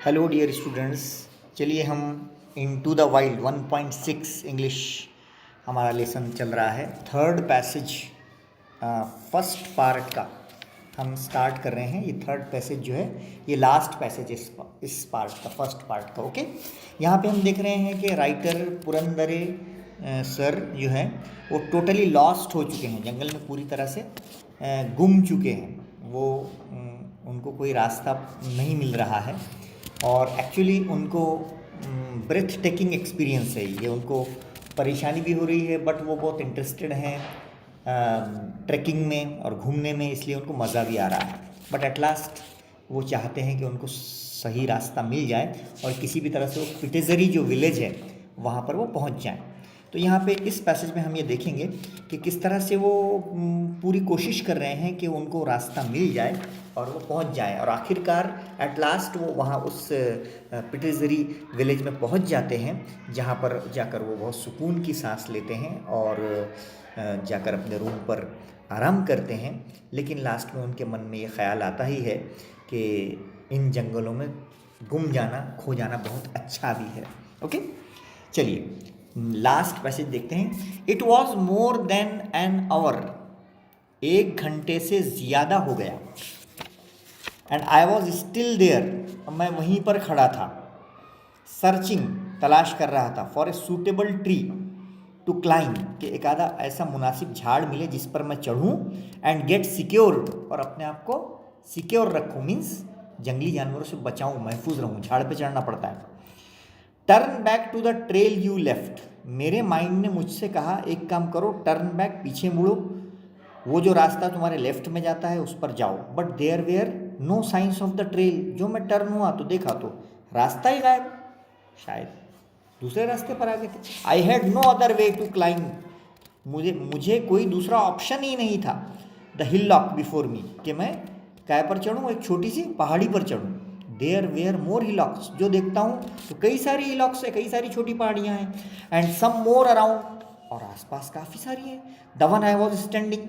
Hello dear students, चलिए हम into the wild 1.6 English हमारा लेसन चल रहा है। थर्ड पैसेज फर्स्ट पार्ट का हम स्टार्ट कर रहे हैं। ये थर्ड पैसेज जो है ये लास्ट पैसेज इस पार्ट का, फर्स्ट पार्ट का। ओके, यहाँ पे हम देख रहे हैं कि राइटर पुरंदरे सर जो है वो टोटली लॉस्ट हो चुके हैं, जंगल में पूरी तरह से गुम चुके हैं। वो उनको कोई रास्ता नहीं मिल रहा है और एक्चुअली उनको ब्रेथ टेकिंग एक्सपीरियंस है ये। उनको परेशानी भी हो रही है बट वो बहुत इंटरेस्टेड हैं ट्रैकिंग में और घूमने में, इसलिए उनको मज़ा भी आ रहा है। बट एट लास्ट वो चाहते हैं कि उनको सही रास्ता मिल जाए और किसी भी तरह से वो पिटेजरी जो विलेज है वहाँ पर वो पहुँच जाएँ। तो यहाँ पे इस पैसेज में हम ये देखेंगे कि किस तरह से वो पूरी कोशिश कर रहे हैं कि उनको रास्ता मिल जाए और वो पहुंच जाए, और आखिरकार एट लास्ट वो वहाँ उस पिटेजरी विलेज में पहुंच जाते हैं, जहाँ पर जाकर वो बहुत सुकून की सांस लेते हैं और जाकर अपने रूम पर आराम करते हैं। लेकिन लास्ट में उनके मन में ये ख्याल आता ही है कि इन जंगलों में गुम जाना, खो जाना बहुत अच्छा भी है। ओके, चलिए लास्ट पैसेज देखते हैं। It was more than an hour, 1 घंटे से ज़्यादा हो गया। And I was still there, मैं वहीं पर खड़ा था। सर्चिंग, तलाश कर रहा था। For a suitable tree to climb, कि एक आधा ऐसा मुनासिब झाड़ मिले जिस पर मैं चढ़ूँ। एंड गेट सिक्योर्ड, और अपने आप को सिक्योर रखूँ, मीन्स जंगली जानवरों से बचाऊँ, महफूज रहूँ। झाड़ पे चढ़ना पड़ता है। Turn back to the trail you left, मेरे माइंड ने मुझसे कहा एक काम करो, टर्न बैक, पीछे मुड़ो, वो जो रास्ता तुम्हारे लेफ्ट में जाता है उस पर जाओ। But there were no signs of the trail, जो मैं टर्न हुआ तो देखा तो रास्ता ही गायब, शायद दूसरे रास्ते पर आ गए थे। I had no other way to climb, मुझे कोई दूसरा ऑप्शन ही नहीं था। The hill lock before me, कि मैं काय पर चढ़ूँ, एक छोटी सी पहाड़ी पर चढ़ूँ। देयर वेयर मोर हिलॉक्स, जो देखता हूँ तो कई सारी हिलॉक्स है, कई सारी छोटी पहाड़ियाँ हैं। एंड सम मोर अराउंड, और आसपास काफ़ी सारी हैं। The one I was standing,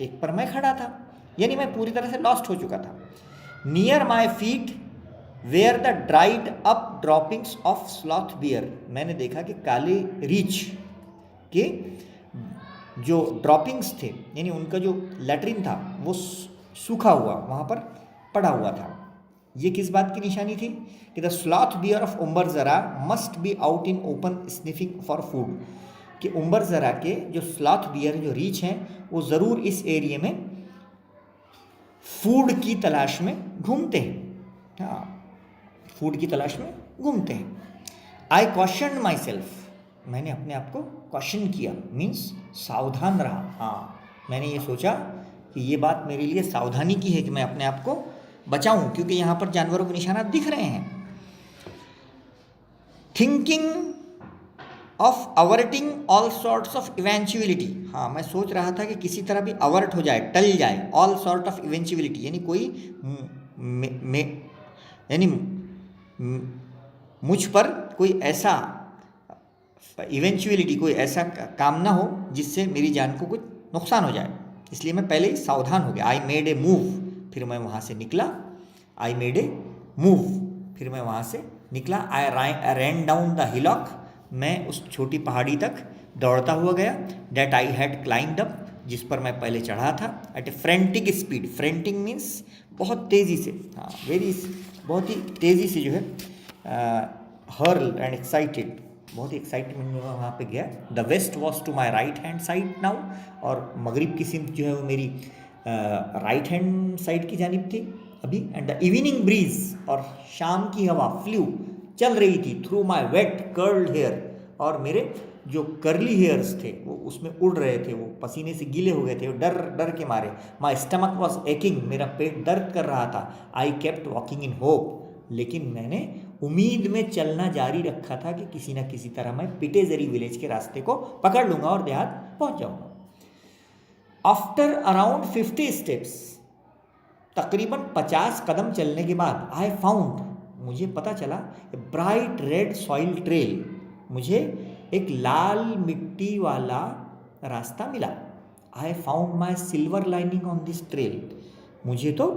एक पर मैं खड़ा था, यानी मैं पूरी तरह से लॉस्ट हो चुका था। Near my feet were the dried up droppings of sloth bear, मैंने देखा कि काले रीछ के जो ड्रॉपिंग्स थे, यानी उनका जो लैट्रिन था वो सूखा हुआ वहाँ पर पड़ा हुआ था। ये किस बात की निशानी थी कि द स्लॉथ बियर ऑफ उम्बर ज़रा must be out in open sniffing for food, कि उम्बर ज़रा के जो स्लॉथ बियर जो रीछ हैं वो ज़रूर इस एरिया में फूड की तलाश में घूमते हैं। हाँ, फूड की तलाश में घूमते हैं। आई क्वेश्चन माई सेल्फ, मैंने अपने आप को क्वेश्चन किया, मीन्स सावधान रहा। हाँ, मैंने ये सोचा कि ये बात मेरे लिए सावधानी की है कि मैं अपने आप को बचाऊं, क्योंकि यहाँ पर जानवरों के निशानात दिख रहे हैं। Thinking of averting all sorts of eventuality, हाँ मैं सोच रहा था कि किसी तरह भी अवर्ट हो जाए, टल जाए। ऑल सॉर्ट ऑफ इवेंचुअलिटी यानी कोई यानी मुझ पर कोई ऐसा इवेंचुअलिटी, कोई ऐसा काम ना हो जिससे मेरी जान को कुछ नुकसान हो जाए, इसलिए मैं पहले ही सावधान हो गया। आई मेड ए मूव, फिर मैं वहाँ से निकला। आई मेड ए मूव, फिर मैं वहाँ से निकला। आई रैन डाउन द हिलॉक, मैं उस छोटी पहाड़ी तक दौड़ता हुआ गया। That I had climbed up, जिस पर मैं पहले चढ़ा था। Eight a frantic speed, frantic means बहुत तेज़ी से, हाँ बहुत ही तेज़ी से जो है, हर्ल एंड एक्साइटेड, बहुत ही एक्साइटमेंट में वहाँ पे गया। The west was to my right hand side now, और मगरिब की सिमत जो है वो मेरी राइट हैंड साइड की जानिब थी अभी। एंड द इवनिंग ब्रीज, और शाम की हवा फ्लू, चल रही थी। Through my wet curled hair, और मेरे जो कर्ली हेयर्स थे वो उसमें उड़ रहे थे, वो पसीने से गीले हो गए थे, वो डर डर के मारे। माई स्टमक वॉज एकिंग, मेरा पेट दर्द कर रहा था। I kept walking in hope, लेकिन मैंने उम्मीद में चलना जारी रखा था कि किसी न किसी तरह मैं पिटेजरी विलेज के रास्ते को पकड़ लूँगा और देहात पहुँच जाऊँगा। आफ्टर अराउंड 50 स्टेप्स, तकरीबन 50 कदम चलने के बाद, आई फाउंड, मुझे पता चला, ब्राइट रेड सॉइल ट्रेल, मुझे एक लाल मिट्टी वाला रास्ता मिला। आई found my silver lining on this trail, मुझे तो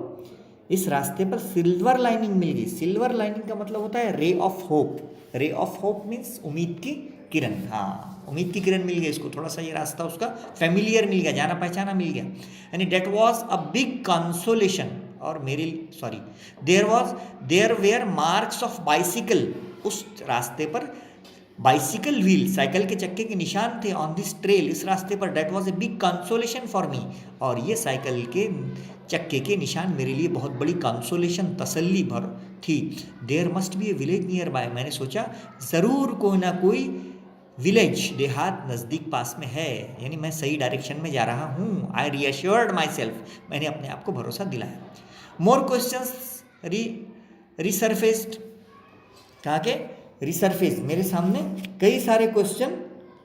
इस रास्ते पर सिल्वर लाइनिंग मिल गई। सिल्वर लाइनिंग का मतलब होता है ray of hope. Ray of hope means उम्मीद की किरण। हाँ, उम्मीद की किरण मिल गई इसको, थोड़ा सा ये रास्ता उसका फेमिलियर मिल गया, जाना पहचाना मिल गया। यानी that was a big consolation. और मेरे sorry there were marks of bicycle. उस रास्ते पर बाइसिकल व्हील, साइकिल के चक्के के निशान थे ऑन दिस ट्रेल, इस रास्ते पर। That was a big consolation for me. और ये साइकिल के चक्के के निशान मेरे लिए बहुत बड़ी कंसोलेशन, तसल्ली भर थी। There must be a village nearby. मैंने सोचा ज़रूर कोई ना कोई विलेज, देहात नज़दीक पास में है, यानी मैं सही डायरेक्शन में जा रहा हूँ। आई रीअश्योर्ड माई सेल्फ, मैंने अपने आप को भरोसा दिलाया। More questions resurfaced. कहा के रिसरफेस, मेरे सामने कई सारे क्वेश्चन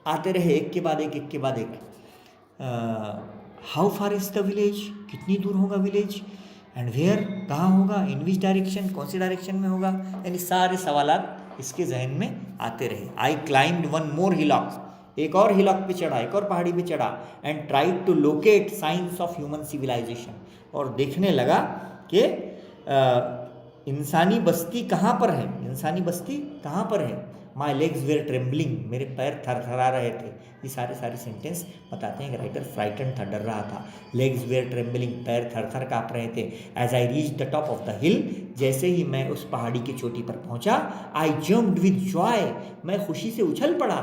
आते रहे, एक के बाद एक। How far is the village, कितनी दूर होगा विलेज, एंड वेयर, कहाँ होगा, इन विच डायरेक्शन, कौन सी डायरेक्शन में होगा। यानी सारे सवालात इसके जहन में आते रहे। आई क्लाइम्ड वन मोर हिलॉक, एक और हिलॉक पे चढ़ा, एक और पहाड़ी पे चढ़ा। And tried to locate signs of human civilisation, और देखने लगा कि इंसानी बस्ती कहाँ पर है, इंसानी बस्ती कहाँ पर है। माई लेग्स वेयर ट्रेम्बलिंग, मेरे पैर थरथरा रहे थे। ये सारे सेंटेंस बताते हैं कि राइटर फ्राइटन था, डर रहा था। लेग्स वेयर ट्रेम्बलिंग, पैर थरथर काँप रहे थे। As I reach the top of the hill, जैसे ही मैं उस पहाड़ी की चोटी पर पहुंचा, आई जम्प्ड विद जॉय, मैं खुशी से उछल पड़ा,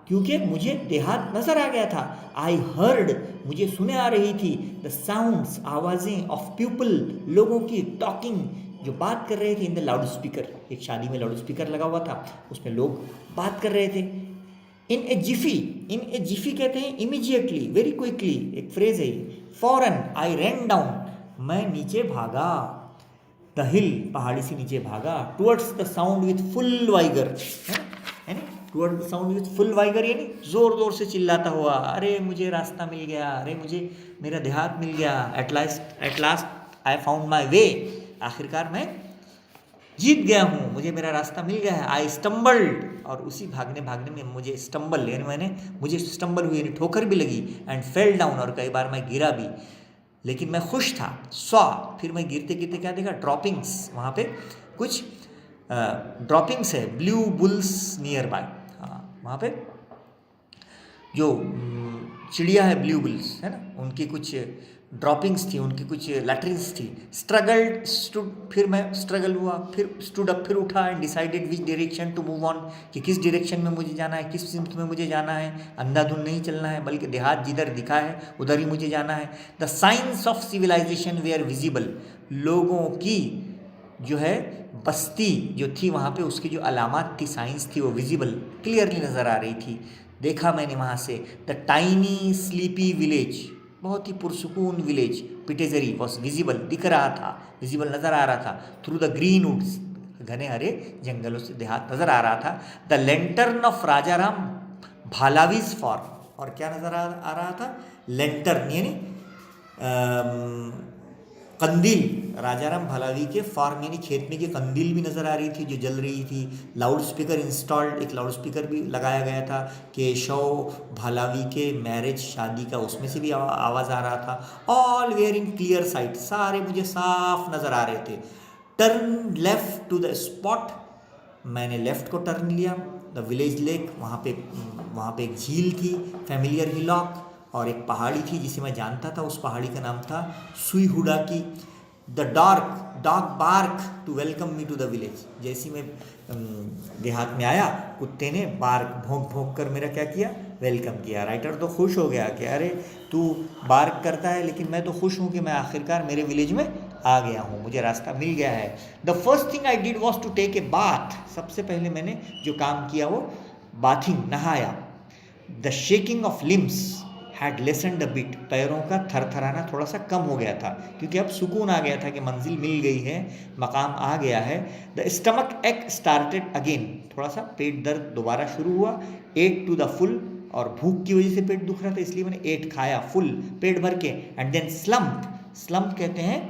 क्योंकि मुझे देहात नजर आ गया था। आई हर्ड, मुझे सुने आ रही थी, द साउंड्स, आवाज़ें, ऑफ पीपल, लोगों की, टॉकिंग, जो बात कर रहे थे, इन द लाउड स्पीकर, एक शादी में लाउड स्पीकर लगा हुआ था, उसमें लोग बात कर रहे थे। इन ए जिफी कहते हैं इमीजिएटली, वेरी क्विकली, एक फ्रेज है। फौरन, आई रैन डाउन, मैं नीचे भागा, द हिल, पहाड़ी से नीचे भागा, towards the sound with full vigour, है ना, toward the sound with full vigour, यानी जोर जोर से चिल्लाता हुआ, अरे मुझे रास्ता मिल गया, अरे मुझे मेरा देहात मिल गया, at last I found my way, आखिरकार मैं जीत गया हूँ, मुझे मेरा रास्ता मिल गया है। आई स्टम्बल्ड, और उसी भागने में मुझे स्टम्बल, यानी मुझे स्टम्बल हुई, यानी ठोकर भी लगी। एंड फेल डाउन, और कई बार मैं गिरा भी, लेकिन मैं खुश था। फिर मैं गिरते गिरते क्या देखा, ड्रॉपिंग्स, वहाँ पे कुछ ड्रॉपिंग्स है, ब्लू बुल्स नियर बाय। हाँ, वहाँ पे जो चिड़िया है, ब्लू बुल्स है ना, उनकी कुछ ड्रॉपिंग्स थी, उनकी कुछ लैट्रिन्स थी। स्ट्रगल्ड, स्टूड, फिर मैं स्ट्रगल हुआ, फिर स्टूड अप, फिर उठा। And decided which direction to move on, कि किस डायरेक्शन में मुझे जाना है, किस सिमत में मुझे जाना है। अंधाधुन नहीं चलना है, बल्कि देहात जिधर दिखा है उधर ही मुझे जाना है। The signs of civilisation were visible, लोगों की जो है बस्ती जो थी वहाँ पे, उसकी जो अलामत थी, साइंस थी, वो विजिबल, क्लियरली नज़र आ रही थी। देखा मैंने वहाँ से। द टाइनी स्लीपी विलेज, बहुत ही पुरसुकून विलेज, पिटेजरी वॉज विजिबल, दिख रहा था, विजिबल नज़र आ रहा था। थ्रू द ग्रीन वुड्स, घने हरे जंगलों से देहात नज़र आ रहा था। The lantern of Rajaram Bhalavij farm, और क्या नज़र आ रहा था, लेंटर्न यानी कंदील, राजाराम भालावी के फार्म यानी खेत में की कंदील भी नज़र आ रही थी जो जल रही थी। लाउड स्पीकर इंस्टॉल्ड, एक लाउड स्पीकर भी लगाया गया था, केशव भालावी के मैरिज, शादी का, उसमें से भी आवाज़ आ रहा था। All were in clear sight, सारे मुझे साफ नज़र आ रहे थे। Turn left to the spot, मैंने लेफ्ट को टर्न लिया। द विलेज लेक, वहाँ पे एक झील थी, फैमिलियर हिलॉक, और एक पहाड़ी थी जिसे मैं जानता था, उस पहाड़ी का नाम था सुईहुडा की। The dog bark to welcome me to the village, जैसे मैं देहात में आया, कुत्ते ने बार्क, भौंक भौंक कर मेरा क्या किया, वेलकम किया। राइटर तो खुश हो गया कि अरे तू बार्क करता है, लेकिन मैं तो खुश हूँ कि मैं आखिरकार मेरे विलेज में आ गया हूँ, मुझे रास्ता मिल गया है। The first thing I did was to take a bath, सबसे पहले मैंने जो काम किया वो बाथिंग, नहाया। The shaking of limbs had lessened a bit, पैरों का थरथराना थोड़ा सा कम हो गया था, क्योंकि अब सुकून आ गया था कि मंजिल मिल गई है, मकाम आ गया है। द स्टमक एक स्टार्टेड अगेन, थोड़ा सा पेट दर्द दोबारा शुरू हुआ। एट टू द फुल, और भूख की वजह से पेट दुख रहा था, इसलिए मैंने एट खाया, फुल पेट भर के। एंड देन स्लम्प कहते हैं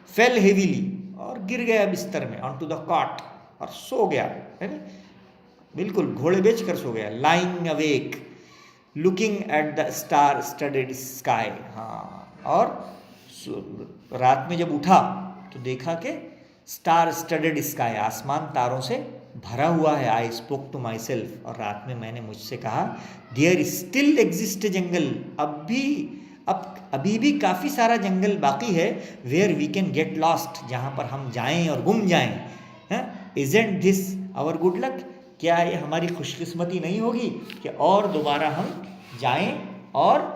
फेल हेवीली, और गिर गया बिस्तर में, ऑन टू द कॉट, और सो गया, है ना, बिल्कुल घोड़े बेच कर सो गया। Lying awake looking at the star studded sky, हाँ, और रात में जब उठा तो देखा कि स्टार स्टडेड स्काई, आसमान तारों से भरा हुआ है। I spoke to myself, और रात में मैंने मुझसे कहा, देयर स्टिल एग्जिस्ट जंगल, अभी भी काफ़ी सारा जंगल बाकी है, where we can get lost, जहाँ पर हम जाएं और गुम जाएं। Isn't this our good luck, क्या ये हमारी खुशकिस्मती नहीं होगी कि और दोबारा हम जाएं और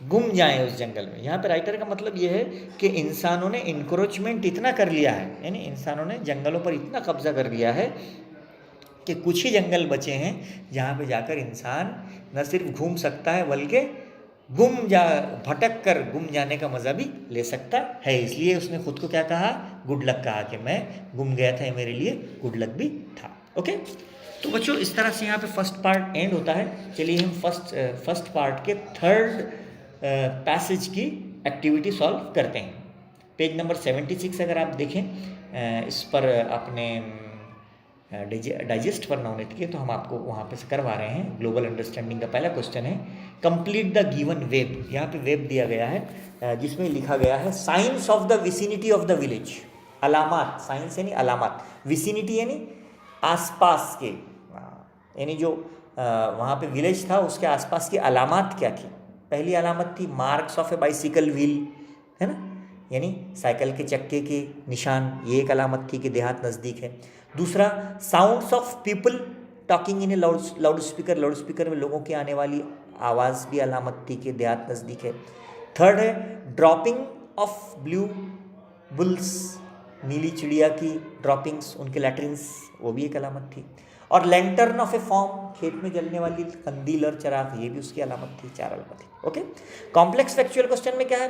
गुम जाएं उस जंगल में। यहाँ पे राइटर का मतलब ये है कि इंसानों ने इंक्रोचमेंट इतना कर लिया है, यानी इंसानों ने जंगलों पर इतना कब्जा कर लिया है कि कुछ ही जंगल बचे हैं जहाँ पे जाकर इंसान न सिर्फ घूम सकता है बल्कि भटक कर गुम जाने का मज़ा भी ले सकता है। इसलिए उसने खुद को क्या कहा, गुड लक कहा कि मैं गुम गया था, मेरे लिए गुड लक भी था। ओके, तो बच्चों इस तरह से यहाँ पे फर्स्ट पार्ट एंड होता है। चलिए हम फर्स्ट पार्ट के थर्ड पैसेज की एक्टिविटी सॉल्व करते हैं। पेज नंबर 76 अगर आप देखें, इस पर आपने डाइजेस्ट पर नवनीत के, तो हम आपको वहाँ पे से करवा रहे हैं। ग्लोबल अंडरस्टैंडिंग का पहला क्वेश्चन है, कंप्लीट द गिवन वेब। यहाँ पे वेब दिया गया है जिसमें लिखा गया है signs of the vicinity of the village. अलामात, साइंस यानी अलामात, विसिनिटी यानी आसपास के, यानी जो वहाँ पे विलेज था उसके आसपास की अलामात क्या थी। पहली अलामत थी marks of A bicycle wheel, है ना, यानी साइकिल के चक्के के निशान, ये एक अलामत थी कि देहात नज़दीक है। दूसरा, sounds of people talking in A loud speaker में लोगों की आने वाली आवाज़ भी अलामत थी कि देहात नज़दीक है। थर्ड है ड्रॉपिंग ऑफ ब्लू बुल्स, नीली चिड़िया की ड्रॉपिंग्स, उनके लैट्रिन्स, वो भी एक अलामत थी। और लैंटर्न ऑफ ए फॉर्म, खेत में जलने वाली कंदील और चराग, ये भी उसकी अलामत थी। 4 अलामत थी। ओके, कॉम्प्लेक्स फैक्चुअल क्वेश्चन में क्या है,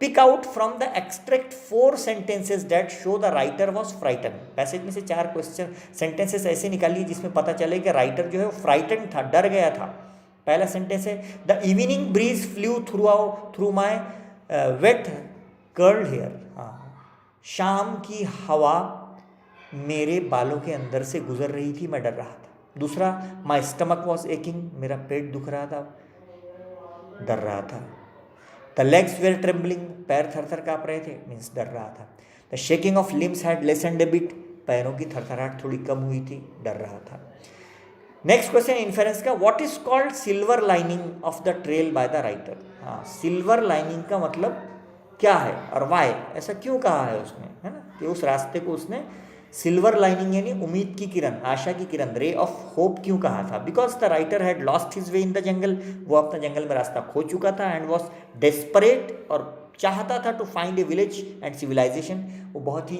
pick out from the extract 4 sentences that show the writer was frightened. Passage में से 4 क्वेश्चन सेंटेंसेस ऐसे निकालिए जिसमें पता चले कि राइटर जो है वो फ्राइटन था, डर गया था। पहला सेंटेंस है, the evening breeze flew through my wet curled hair. हाँ, शाम की हवा मेरे बालों के अंदर से गुजर रही थी, मैं डर रहा था। दूसरा, माई स्टमक वॉज एकिंग, मेरा पेट दुख रहा था, डर रहा था। द लेग्स वेर ट्रेम्बलिंग, पैर थर थर काँप रहे थे, मीन्स डर रहा था। The shaking of limbs had lessened a bit, पैरों की थरथराहट थोड़ी कम हुई थी, डर रहा था। नेक्स्ट क्वेश्चन इन्फेरेंस का, what is called silver lining of the trail by the writer. हाँ, सिल्वर लाइनिंग का मतलब क्या है और वाई, ऐसा क्यों कहा है उसने, है ना, कि उस रास्ते को उसने सिल्वर लाइनिंग यानी उम्मीद की किरण, आशा की किरण, रे ऑफ होप क्यों कहा था। Because the writer had lost his way in the jungle, वो अपना जंगल में रास्ता खो चुका था। एंड वॉज डेस्परेट, और चाहता था to find a village and civilisation, वो बहुत ही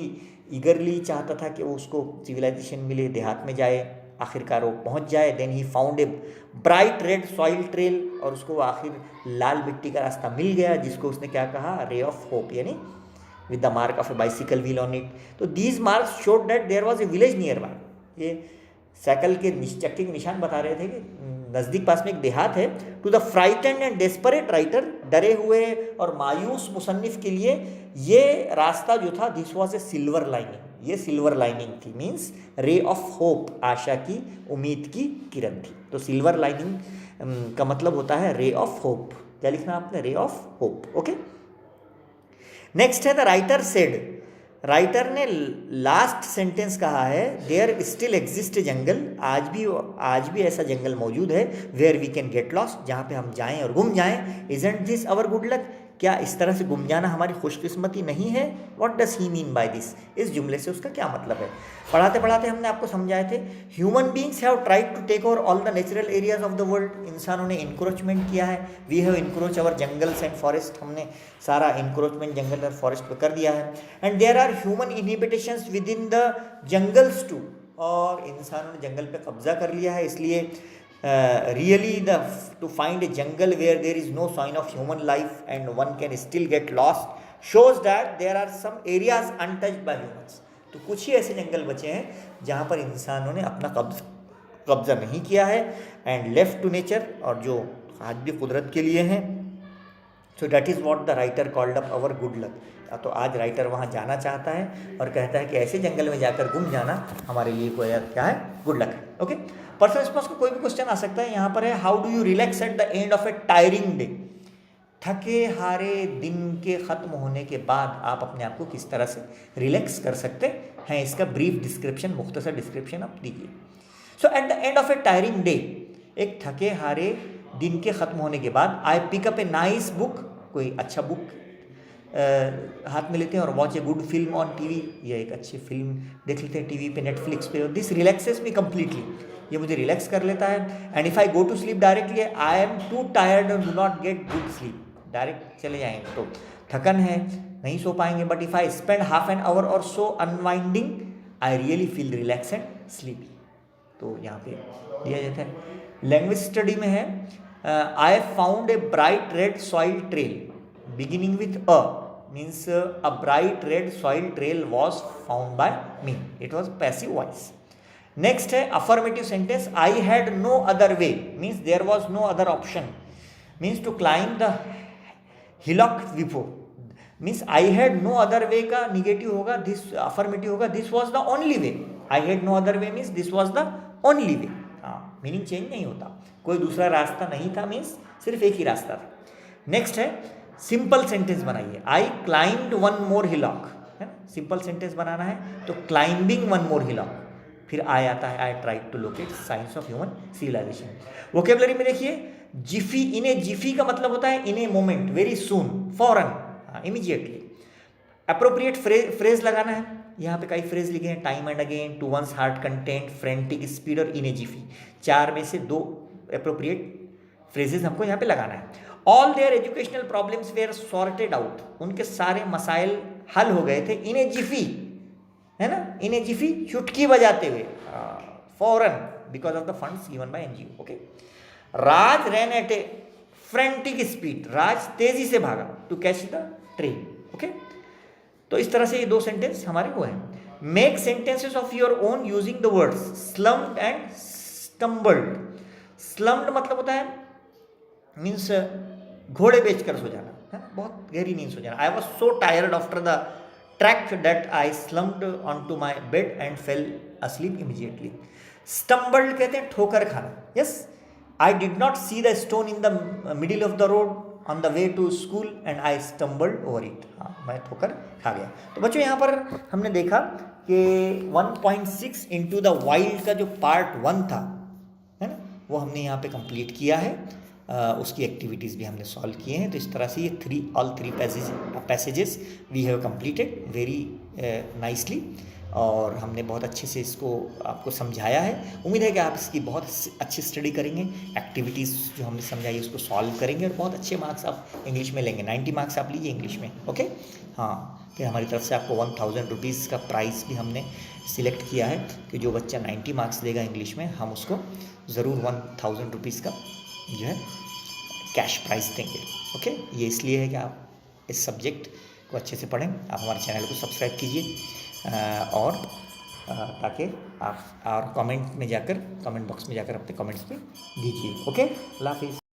ईगरली चाहता था कि वो उसको सिविलाइजेशन मिले, देहात में जाए, आखिरकार वो पहुंच जाए। Then he found a bright red soil trail, और उसको आखिर लाल मिट्टी का रास्ता मिल गया जिसको उसने क्या कहा, रे ऑफ होप, यानी with the mark of a bicycle wheel on it. तो these marks showed that there was a village nearby. ये साइकिल के चक्के के निशान बता रहे थे कि नज़दीक पास में एक देहात है। To the frightened and desperate writer, डरे हुए और मायूस मुसन्निफ के लिए ये रास्ता जो था, this was a silver lining, ये सिल्वर लाइनिंग थी, मीन्स रे ऑफ होप, आशा की, उम्मीद की किरण थी। तो सिल्वर लाइनिंग का मतलब होता है रे ऑफ होप। क्या लिखना आपने, ray of hope. Okay, next है द राइटर सेड, राइटर ने लास्ट सेंटेंस कहा है, देयर स्टिल एग्जिस्ट जंगल, आज भी ऐसा जंगल मौजूद है, where we can get lost, जहाँ पे हम जाएं और गुम जाएं। Isn't this our good luck, क्या इस तरह से गुम जाना हमारी खुशकिस्मती नहीं है। What does he mean by this, इस जुमले से उसका क्या मतलब है। पढ़ाते पढ़ाते हमने आपको समझाए थे, human beings have tried to take over all the natural areas of the world, इंसानों ने इंक्रोचमेंट किया है। We have encroach our jungles and forest, हमने सारा इंक्रोचमेंट जंगल और फॉरेस्ट पर कर दिया है। And there are human inhabitations within the jungles too, और इंसानों ने जंगल पर कब्जा कर लिया है, इसलिए really to find a jungle where there is no sign of human life and one can still get lost shows that there are some areas untouched by humans. तो कुछ ही ऐसे जंगल बचे हैं जहाँ पर इंसानों ने अपना कब्जा नहीं किया है, एंड लेफ्ट टू नेचर, और जो आज भी कुदरत के लिए हैं। So that is what the writer called up our good luck. तो आज राइटर वहाँ जाना चाहता है और कहता है कि ऐसे जंगल में जाकर गुम जाना हमारे लिए कोई क्या है, गुड लक है। ओके, पर्सनल रिस्पॉन्स का कोई भी क्वेश्चन आ सकता है। यहाँ पर है, how do you relax eight the end of a tiring day. थके हारे दिन के ख़त्म होने के बाद आप अपने आप को किस तरह से रिलैक्स कर सकते हैं, इसका ब्रीफ डिस्क्रिप्शन, मुख्तसर डिस्क्रिप्शन आप दीजिए। So at the end of a tiring day, एक थके हारे दिन के ख़त्म होने के बाद, I pick up a nice book, कोई अच्छा बुक हाथ में लेते हैं और watch a good film on TV, या एक अच्छी फिल्म देख लेते हैं टीवी पे, नेटफ्लिक्स पे, और दिस रिलैक्सेस मी कम्प्लीटली, ये मुझे रिलैक्स कर लेता है। And if I go to sleep directly, I am too tired and do not get good sleep, direct चले जाएंगे तो थकन है, नहीं सो पाएंगे। But if I spend half an hour or so unwinding, I really feel relax and sleepy. तो यहाँ पे दिया जाता है। लैंग्वेज स्टडी में है, I found a bright red soil trail beginning with a, means a bright red soil trail was found by me. It was passive voice. Next है affirmative sentence, I had no other way, means there was no other option, means to climb the hillock before, means I had no other way का negative होगा, this affirmative होगा, this was the only way. I had no other way means this was the only way. हाँ, meaning change नहीं होता, कोई दूसरा रास्ता नहीं था, मीन्स सिर्फ एक ही रास्ता था। नेक्स्ट है सिंपल सेंटेंस बनाइए, आई क्लाइंब्ड वन मोर हिलॉक, है ना, सिंपल सेंटेंस बनाना है तो क्लाइंबिंग वन मोर हिलॉक, फिर आई आता है, I tried to locate signs of human civilisation. Vocabulary में देखिए, जिफी, इन ए जिफी का मतलब होता है in a moment, very soon, फॉरन, इमीडिएटली। अप्रोप्रिएट फ्रेज लगाना है, यहाँ पे कई फ्रेज लिखे हैं, time and again, to one's heart content, frantic speed और इन ए जिफी, 4 में से 2 अप्रोप्रिएट फ्रेजेस हमको यहाँ पे लगाना है। All their educational problems were sorted out, उनके सारे मसाइल हल हो गए थे, इन ए जिफी, है ना, इन ए जिफी, चुटकी बजाते हुए, फॉरन, because of the funds given by NGO. Okay. Raj ran at a frantic speed, Raj तेजी से भागा, to catch the train. Okay, तो इस तरह से ये 2 सेंटेंस हमारे वो हैं। Make sentences of your own using the words slumped and stumbled. Slumped मतलब होता है, मीन्स घोड़े बेचकर सो जाना, है ना, बहुत गहरी नींद सो जाना। I was so tired after the trek that I slumped onto my bed and fell asleep immediately. Stumbled कहते हैं ठोकर खाना। Yes, I did not see the stone in the middle of the road on the way to school and I stumbled over it. हाँ, मैं ठोकर खा गया। तो बच्चों यहाँ पर हमने देखा कि 1.6 इंटू द वाइल्ड का जो पार्ट 1 था, है ना, वो हमने यहाँ पे कंप्लीट किया है। उसकी एक्टिविटीज़ भी हमने सॉल्व किए हैं। तो इस तरह से ये all three passages we have completed very nicely, और हमने बहुत अच्छे से इसको आपको समझाया है। उम्मीद है कि आप इसकी बहुत अच्छी स्टडी करेंगे, एक्टिविटीज़ जो हमने समझाई उसको सॉल्व करेंगे और बहुत अच्छे मार्क्स आप इंग्लिश में लेंगे। 90 मार्क्स आप लीजिए इंग्लिश में। ओके, हाँ, फिर हमारी तरफ से आपको 1000 रुपीज़ का प्राइज़ भी हमने सिलेक्ट किया है कि जो बच्चा 90 मार्क्स देगा इंग्लिश में, हम उसको ज़रूर 1000 रुपीज़ का जो है कैश प्राइस देंगे। ओके, ये इसलिए है कि आप इस सब्जेक्ट को अच्छे से पढ़ें। आप हमारे चैनल को सब्सक्राइब कीजिए और ताकि आप और कमेंट बॉक्स में जाकर अपने कमेंट्स भी दीजिए। ओके, अल्लाह हाफिज़।